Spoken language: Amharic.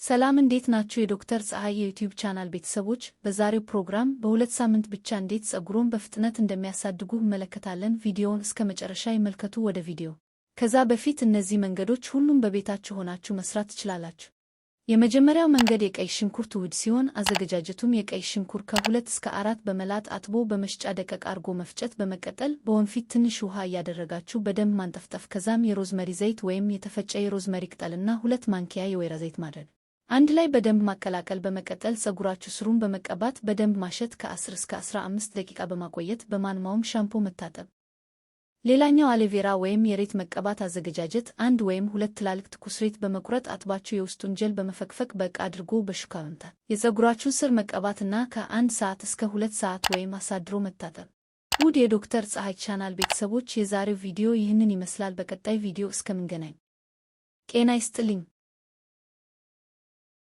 ሰላም እንዴት ናችሁ? የዶክተር ፀሐይ የዩቲዩብ ቻናል ቤተሰቦች፣ በዛሬው ፕሮግራም በሁለት ሳምንት ብቻ እንዴት ፀጉሮን በፍጥነት እንደሚያሳድጉ እንመለከታለን። ቪዲዮውን እስከ መጨረሻ ይመልከቱ። ወደ ቪዲዮ ከዛ በፊት እነዚህ መንገዶች ሁሉም በቤታችሁ ሆናችሁ መስራት ትችላላችሁ። የመጀመሪያው መንገድ የቀይ ሽንኩርት ውህድ ሲሆን አዘገጃጀቱም የቀይ ሽንኩርት ከ2 እስከ 4 በመላጥ አጥቦ በመፍጫ ደቀቅ አርጎ መፍጨት። በመቀጠል በወንፊት ትንሽ ውሃ እያደረጋችሁ በደንብ ማንጠፍጠፍ። ከዛም የሮዝመሪ ዘይት ወይም የተፈጨ የሮዝመሪ ቅጠልና 2 ማንኪያ የወይራ ዘይት ማድረግ አንድ ላይ በደንብ ማቀላቀል። በመቀጠል ፀጉራችሁ ስሩን በመቀባት በደንብ ማሸት። ከ10 እስከ 15 ደቂቃ በማቆየት በማንኛውም ሻምፖ መታጠብ። ሌላኛው አሎቬራ ወይም የሬት መቀባት አዘገጃጀት 1 ወይም 2 ትላልቅ ትኩስ ሬት በመቁረጥ አጥባችሁ የውስጡን ጀል በመፈቅፈቅ በዕቃ አድርጎ በሹካ መምታት። የፀጉራችሁን ስር መቀባትና ከ1 ሰዓት እስከ 2 ሰዓት ወይም አሳድሮ መታጠብ። ውድ የዶክተር ፀሐይ ቻናል ቤተሰቦች የዛሬው ቪዲዮ ይህንን ይመስላል። በቀጣይ ቪዲዮ እስከምንገናኝ ጤና ይስጥልኝ።